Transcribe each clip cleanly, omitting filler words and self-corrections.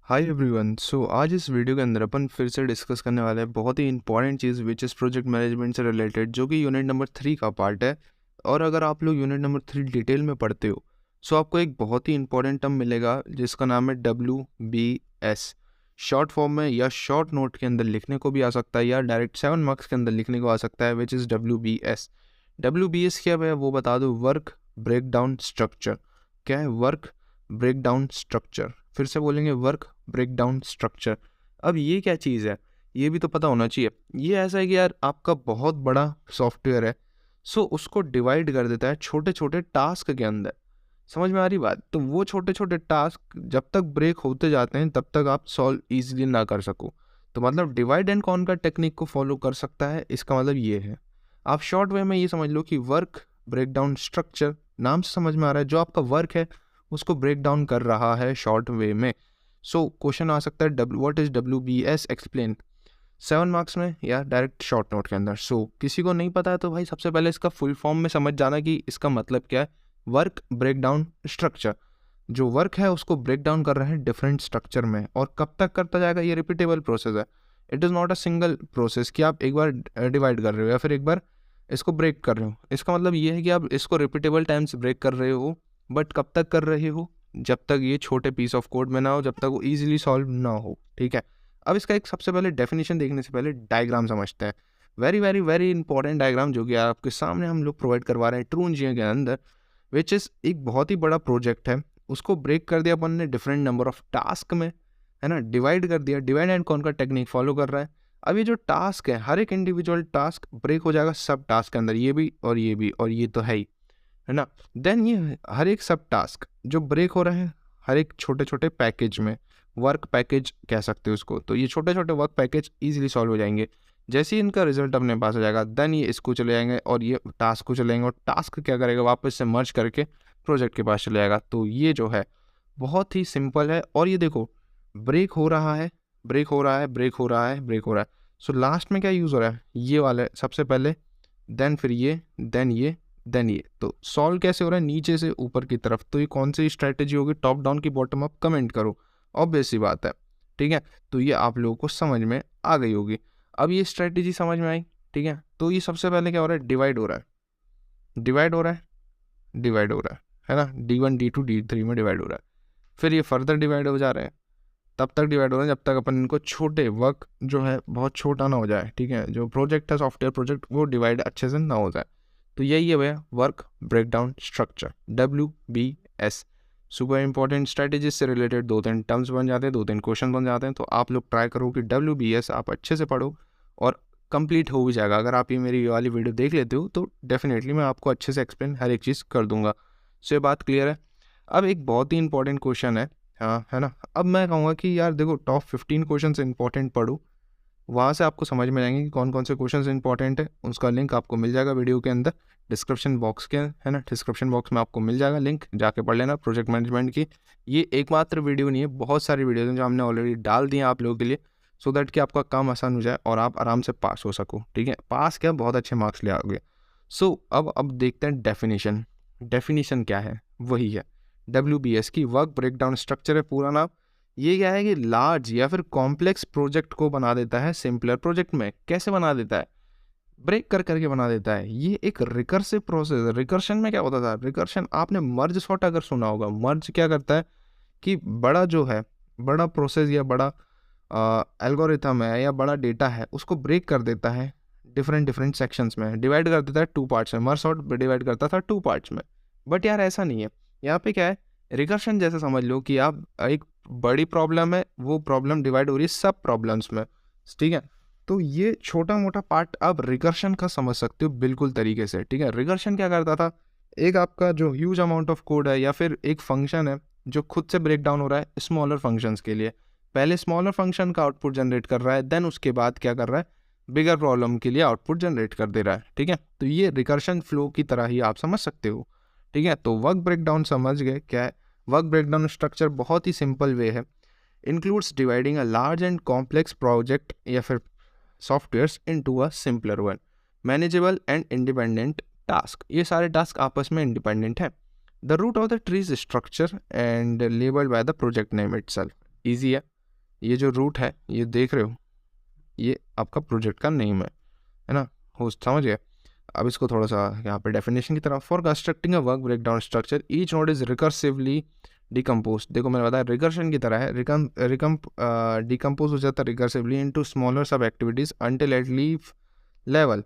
Hi everyone. आज इस video के अंदर अपन फिर से डिस्कस करने वाले हैं बहुत ही इंपॉर्टेंट चीज़ विच इज़ प्रोजेक्ट मैनेजमेंट से रिलेटेड, जो कि यूनिट नंबर 3 का पार्ट है। और अगर आप लोग यूनिट नंबर 3 डिटेल में पढ़ते हो आपको एक बहुत ही इंपॉर्टेंट टर्म मिलेगा जिसका नाम है WBS। शॉर्ट फॉर्म में या शॉर्ट नोट के अंदर लिखने को भी आ सकता है या डायरेक्ट 7 मार्क्स के अंदर लिखने को आ सकता है, विच इज़ WBS। WBS क्या है वो बता दो। Work breakdown structure. क्या है? Work breakdown structure. फिर से बोलेंगे, वर्क ब्रेक डाउन स्ट्रक्चर। अब ये क्या चीज़ है ये भी तो पता होना चाहिए। ये ऐसा है कि यार आपका बहुत बड़ा सॉफ्टवेयर है, उसको डिवाइड कर देता है छोटे छोटे टास्क के अंदर। समझ में आ रही बात? तो वो छोटे छोटे टास्क जब तक ब्रेक होते जाते हैं तब तक आप सॉल्व इजीली ना कर सको। तो मतलब डिवाइड एंड कॉन्कर टेक्निक को फॉलो कर सकता है, इसका मतलब ये है। आप शॉर्ट वे में ये समझ लो कि वर्क ब्रेक डाउन स्ट्रक्चर, नाम से समझ में आ रहा है जो आपका वर्क है उसको ब्रेक डाउन कर रहा है शॉर्ट वे में। क्वेश्चन आ सकता है what is WBS explain, 7 marks में या डायरेक्ट शॉर्ट नोट के अंदर। किसी को नहीं पता है तो भाई सबसे पहले इसका फुल फॉर्म में समझ जाना कि इसका मतलब क्या है। वर्क ब्रेक डाउन स्ट्रक्चर, जो वर्क है उसको ब्रेक डाउन कर रहे हैं डिफरेंट स्ट्रक्चर में। और कब तक करता जाएगा? ये रिपीटेबल प्रोसेस है। It is not a single process कि आप एक बार डिवाइड कर रहे हो या फिर एक बार इसको ब्रेक कर रहे हो। इसका मतलब ये है कि आप इसको रिपीटेबल टाइम्स ब्रेक कर रहे हो, बट कब तक कर रहे हो? जब तक ये छोटे पीस ऑफ कोड में ना हो, जब तक वो ईजिली सॉल्व ना हो। ठीक है, अब इसका एक सबसे पहले डेफिनेशन देखने से पहले डायग्राम समझते हैं। Very very very important diagram जो कि आपके सामने हम लोग प्रोवाइड करवा रहे हैं ट्रूनजियो के अंदर, विच इज़ एक बहुत ही बड़ा प्रोजेक्ट है। उसको ब्रेक कर दिया अपन ने डिफरेंट नंबर ऑफ टास्क में, है ना। डिवाइड कर दिया, divide and conquer technique follow कर रहा है। अब ये जो टास्क है, हर एक इंडिविजुअल टास्क ब्रेक हो जाएगा सब टास्क के अंदर, ये भी और ये भी, और ये तो है ही, है ना। देन ये हर एक सब टास्क जो ब्रेक हो रहे हैं हर एक छोटे छोटे पैकेज में, वर्क पैकेज कह सकते हो उसको। तो ये छोटे छोटे वर्क पैकेज इजीली सॉल्व हो जाएंगे। जैसे ही इनका रिजल्ट अपने पास आ जाएगा देन ये इसको चले जाएंगे और ये टास्क को चले जाएंगे, और टास्क क्या करेगा वापस से मर्ज करके प्रोजेक्ट के पास चले जाएगा। तो ये जो है बहुत ही सिंपल है। और ये देखो ब्रेक हो रहा है, ब्रेक हो रहा है, ब्रेक हो रहा है, ब्रेक हो रहा है। लास्ट में क्या यूज़ हो रहा है? ये वाला सबसे पहले, देन फिर ये, देन ये, देन ये। तो सॉल्व कैसे हो रहा है? नीचे से ऊपर की तरफ। तो ये कौन सी स्ट्रैटेजी होगी, टॉप डाउन की बॉटम अप? कमेंट करो, ऑब्वियस सी बात है। ठीक है, तो ये आप लोगों को समझ में आ गई होगी। अब ये स्ट्रैटेजी समझ में आई, ठीक है। तो ये सबसे पहले क्या हो रहा है? डिवाइड हो रहा है, डिवाइड हो रहा है, डिवाइड हो रहा है ना। D1 D2 D3 में डिवाइड हो रहा है। फिर ये फर्दर डिवाइड हो जा रहे हैं, तब तक डिवाइड हो रहे हैं जब तक अपन इनको छोटे वर्क जो है बहुत छोटा ना हो जाए। ठीक है, जो प्रोजेक्ट है सॉफ्टवेयर प्रोजेक्ट वो डिवाइड अच्छे से ना हो जाए। तो यही है भैया work breakdown structure, WBS। Super important strategies से रिलेटेड 2-3 टर्म्स बन जाते हैं, 2-3 क्वेश्चन बन जाते हैं। तो आप लोग ट्राई करो कि WBS आप अच्छे से पढ़ो और कंप्लीट हो भी जाएगा। अगर आप ये मेरी वाली वीडियो देख लेते हो तो डेफिनेटली मैं आपको अच्छे से एक्सप्लेन हर एक चीज़ कर दूंगा। ये बात क्लियर है। अब एक बहुत ही इंपॉर्टेंट क्वेश्चन है, हाँ है ना। अब मैं कहूँगा कि यार देखो टॉप 15 क्वेश्चन इंपॉर्टेंट पढ़ो, वहाँ से आपको समझ में आएंगे कि कौन कौन से क्वेश्चन इंपॉर्टेंट है। उसका लिंक आपको मिल जाएगा वीडियो के अंदर डिस्क्रिप्शन बॉक्स के, है ना। डिस्क्रिप्शन बॉक्स में आपको मिल जाएगा लिंक, जाके पढ़ लेना प्रोजेक्ट मैनेजमेंट की। ये एकमात्र वीडियो नहीं है, बहुत सारी वीडियोज हैं जो हमने ऑलरेडी डाल दी हैं आप लोगों के लिए, सो दैट कि आपका काम आसान हो जाए और आप आराम से पास हो सको। ठीक है, पास क्या बहुत अच्छे मार्क्स ले आओगे। अब देखते हैं डेफिनेशन। डेफिनेशन क्या है? वही है WBS की, वर्क ब्रेकडाउन स्ट्रक्चर है पूरा नाम। ये क्या है कि लार्ज या फिर कॉम्प्लेक्स प्रोजेक्ट को बना देता है सिंपलर प्रोजेक्ट में। कैसे बना देता है? ब्रेक कर करके बना देता है। ये एक रिकर्सिव प्रोसेस है। रिकर्शन में क्या होता था? रिकर्शन आपने मर्ज सॉर्ट अगर सुना होगा। मर्ज क्या करता है कि बड़ा जो है, बड़ा प्रोसेस या बड़ा एल्गोरिथम है या बड़ा डेटा है, उसको ब्रेक कर देता है डिफरेंट डिफरेंट सेक्शंस में, डिवाइड कर देता है 2 पार्ट्स में। मर्ज सॉर्ट डिवाइड करता था 2 पार्ट्स में, बट यार ऐसा नहीं है। यहाँ पे क्या है, रिकर्शन जैसे समझ लो कि आप एक बड़ी प्रॉब्लम है, वो प्रॉब्लम डिवाइड हो रही है सब प्रॉब्लम्स में। ठीक है, तो ये छोटा मोटा पार्ट आप रिकर्शन का समझ सकते हो बिल्कुल तरीके से। ठीक है, रिकर्शन क्या करता था, एक आपका जो ह्यूज अमाउंट ऑफ कोड है या फिर एक फंक्शन है जो खुद से ब्रेक डाउन हो रहा है स्मॉलर फंक्शंस के लिए। पहले स्मॉलर फंक्शन का आउटपुट जनरेट कर रहा है, देन उसके बाद क्या कर रहा है, बिगर प्रॉब्लम के लिए आउटपुट जनरेट कर दे रहा है। ठीक है, तो ये रिकर्शन फ्लो की तरह ही आप समझ सकते हो। ठीक है, तो वर्क ब्रेकडाउन समझ गए क्या है। वर्क ब्रेकडाउन स्ट्रक्चर बहुत ही सिंपल वे है, includes dividing a large and complex project या फिर softwares into a simpler one, manageable and independent task. ये सारे टास्क आपस में इंडिपेंडेंट है। The root of the tree is structure and labelled by the project name itself. Easy है, ये जो रूट है ये देख रहे हो, ये आपका प्रोजेक्ट का नेम है ना, हो समझ गया। अब इसको थोड़ा सा यहाँ पे डेफिनेशन की तरफ, for constructing a work breakdown structure each node is recursively decompose. देखो मैंने बताया रिकर्शन की तरह है, डिकम्पोज हो जाता है recursively into smaller sub activities until at leaf level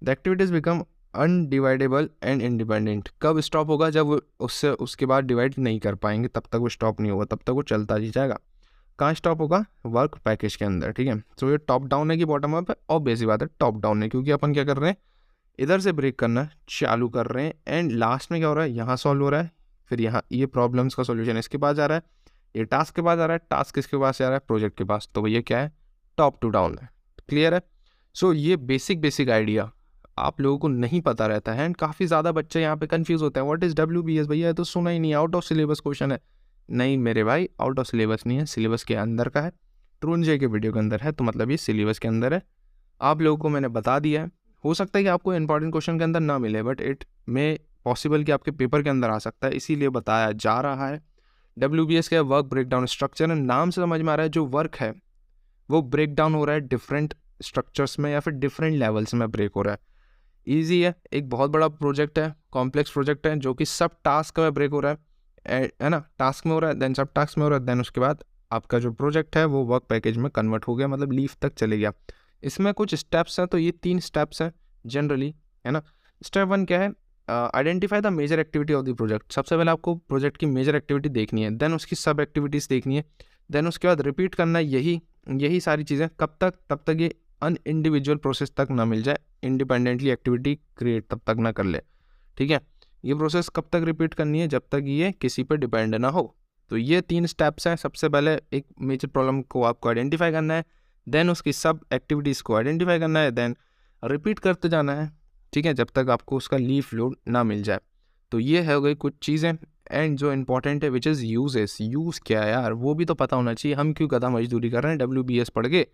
the activities become undividable and independent. कब स्टॉप होगा? जब उससे उसके बाद डिवाइड नहीं कर पाएंगे तब तक वो स्टॉप नहीं होगा, तब तक वो चलता ही जाएगा। कहाँ स्टॉप होगा? वर्क पैकेज के अंदर, ठीक है। तो ये टॉप डाउन है कि बॉटम अप है? और बेसिक बात है टॉप डाउन है, क्योंकि अपन क्या कर रहे हैं, इधर से ब्रेक करना चालू कर रहे हैं एंड लास्ट में क्या हो रहा है, यहाँ सॉल्व हो रहा है, फिर यहाँ ये प्रॉब्लम्स का सॉल्यूशन इसके पास जा रहा है, ये टास्क के पास जा रहा है, टास्क किसके पास जा रहा है, प्रोजेक्ट के पास। तो ये क्या है, टॉप टू डाउन है। क्लियर है? सो ये बेसिक आइडिया आप लोगों को नहीं पता रहता है एंड काफ़ी ज़्यादा बच्चे यहाँ पे कंफ्यूज होते हैं, व्हाट इज़ WBS भैया, ये तो सुना ही नहीं, आउट ऑफ सिलेबस क्वेश्चन है। नहीं मेरे भाई, आउट ऑफ सिलेबस नहीं है, सिलेबस के अंदर का है, ट्रूनजे के वीडियो के अंदर है, तो मतलब ये सिलेबस के अंदर है। आप लोगों को मैंने बता दिया है। हो सकता है कि आपको इंपॉर्टेंट क्वेश्चन के अंदर ना मिले, बट इट में पॉसिबल कि आपके पेपर के अंदर आ सकता है, इसीलिए बताया जा रहा है। WBS का वर्क ब्रेक डाउन स्ट्रक्चर, नाम से समझ में आ रहा है जो वर्क है वो ब्रेक डाउन हो रहा है डिफरेंट स्ट्रक्चर्स में या फिर डिफरेंट लेवल्स में ब्रेक हो रहा है। ईजी है, एक बहुत बड़ा प्रोजेक्ट है, कॉम्प्लेक्स प्रोजेक्ट है, जो कि सब टास्क में ब्रेक हो रहा है ना, टास्क में हो रहा है, देन सब टास्क में हो रहा है, देन उसके बाद आपका जो प्रोजेक्ट है वो वर्क पैकेज में कन्वर्ट हो गया, मतलब लीव तक चले गया। इसमें कुछ स्टेप्स हैं, तो ये 3 स्टेप्स हैं जनरली, है ना। स्टेप 1 क्या है, identify the major activity of the project. सबसे पहले आपको प्रोजेक्ट की मेजर एक्टिविटी देखनी है, देन उसकी सब एक्टिविटीज़ देखनी है, देन उसके बाद रिपीट करना है यही सारी चीज़ें। कब तक? तब तक ये अनइंडिविजुअल प्रोसेस तक ना मिल जाए, इंडिपेंडेंटली एक्टिविटी क्रिएट तब तक ना कर ले, ठीक है। ये प्रोसेस कब तक रिपीट करनी है? जब तक ये किसी पे डिपेंड ना हो। तो ये 3 स्टेप्स हैं। सबसे पहले एक मेजर प्रॉब्लम को आपको आइडेंटिफाई करना है, देन उसकी सब एक्टिविटीज़ को आइडेंटिफाई करना है, देन रिपीट करते जाना है, ठीक है, जब तक आपको उसका लीफ लोड ना मिल जाए। तो ये है गई कुछ चीज़ें। एंड जो इंपॉर्टेंट है विच इज़ यूजेस, यूज़ क्या है यार, वो भी तो पता होना चाहिए। हम क्यों गधा मजदूरी कर रहे हैं WBS पढ़ के?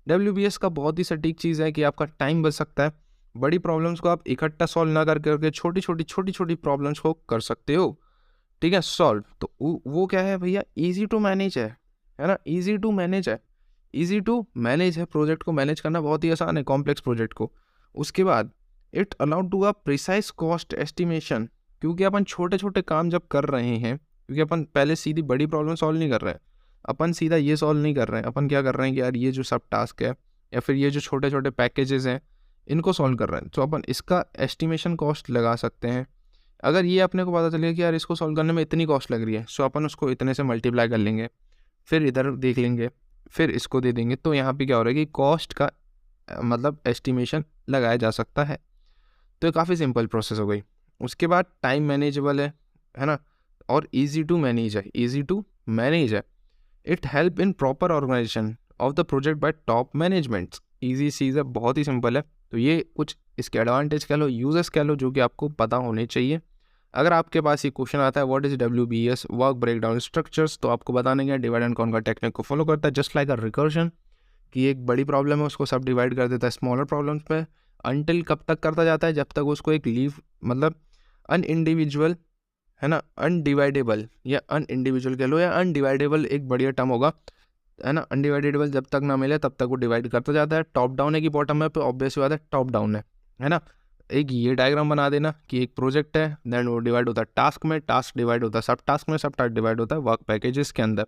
WBS का बहुत ही सटीक चीज़ है कि आपका टाइम बच सकता है। बड़ी प्रॉब्लम्स को आप इकट्ठा सॉल्व ना करके छोटी छोटी प्रॉब्लम्स को कर सकते हो, ठीक है, सॉल्व। तो वो क्या है भैया, ईजी टू मैनेज है ना, ईजी टू मैनेज है, ईजी टू मैनेज है। प्रोजेक्ट को मैनेज करना बहुत ही आसान है, कॉम्प्लेक्स प्रोजेक्ट को। उसके बाद it allowed to a precise cost estimation, क्योंकि अपन छोटे छोटे काम जब कर रहे हैं, क्योंकि अपन पहले सीधी बड़ी प्रॉब्लम सॉल्व नहीं कर रहे हैं, अपन सीधा ये सॉल्व नहीं कर रहे हैं, अपन क्या कर रहे हैं कि यार ये जो सब टास्क है या फिर ये जो छोटे छोटे पैकेजेस हैं इनको सॉल्व कर रहे हैं, तो अपन इसका एस्टिमेशन कॉस्ट लगा सकते हैं। अगर ये अपने को पता चलेगा कि यार इसको सॉल्व करने में इतनी कॉस्ट लग रही है, सो अपन उसको इतने से मल्टीप्लाई कर लेंगे, फिर इधर देख लेंगे, फिर इसको दे देंगे। तो यहाँ पे क्या हो रहा है कि कॉस्ट का मतलब एस्टिमेशन लगाया जा सकता है। तो ये काफ़ी सिंपल प्रोसेस हो गई। उसके बाद टाइम मैनेजेबल है ना, और ईजी टू मैनेज है, ईजी टू मैनेज है। It help in proper organisation of the project by top management. Easy चीज़ है, बहुत ही सिंपल है। तो ये कुछ इसके एडवांटेज कह लो, यूजेस कह लो, जो कि आपको पता होने चाहिए। अगर आपके पास ये क्वेश्चन आता है what is WBS work breakdown structures, तो आपको बताने का डिवाइड एंड कॉन्कर टेक्निक को फॉलो करता है, जस्ट लाइक अ रिकर्शन, कि एक बड़ी प्रॉब्लम है उसको सब डिवाइड कर देता है स्मॉलर प्रॉब्लम्स पे, अनटिल कब तक करता जाता है, जब तक उसको एक लीव मतलब अनइंडिविजुअल, है ना, अनडिवाइडेबल या अनइंडिविजुअल कह लो या अनडिवाइडेबल एक बढ़िया टर्म होगा, है ना। अनडिवाइडेबल जब तक ना मिले तब तक वो डिवाइड करता जाता है। टॉप डाउन है कि बॉटम है, पे ऑब्वियस बात है टॉप डाउन है ना। एक ये डायग्राम बना देना कि एक प्रोजेक्ट है, देन वो डिवाइड होता है टास्क में, टास्क डिवाइड होता है सब टास्क में, सब टास्क डिवाइड होता है वर्क पैकेजेस के अंदर।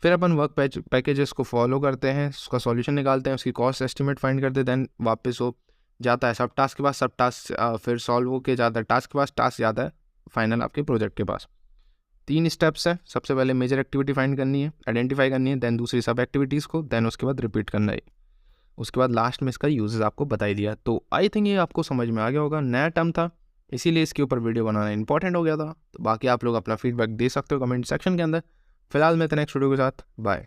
फिर अपन वर्क पैकेजेस को फॉलो करते हैं, उसका सॉल्यूशन निकालते हैं, उसकी कॉस्ट एस्टिमेट फाइंड करते हैं, देन वापस वो जाता है सब टास्क के पास, सब टास्क फिर सॉल्व होके जाता है टास्क के पास, टास्क जाता है फाइनल आपके प्रोजेक्ट के पास। 3 स्टेप्स हैं। सबसे पहले मेजर एक्टिविटी फाइंड करनी है, आइडेंटिफाई करनी है, देन दूसरी सब एक्टिविटीज़ को, देन उसके बाद रिपीट करना है। उसके बाद लास्ट में इसका यूजेस आपको बता ही दिया। तो आई थिंक ये आपको समझ में आ गया होगा। नया टर्म था इसीलिए इसके ऊपर वीडियो बनाना इंपॉर्टेंट हो गया था। तो बाकी आप लोग अपना फीडबैक दे सकते हो कमेंट सेक्शन के अंदर। फिलहाल मैं नेक्स्ट वीडियो के साथ बाय।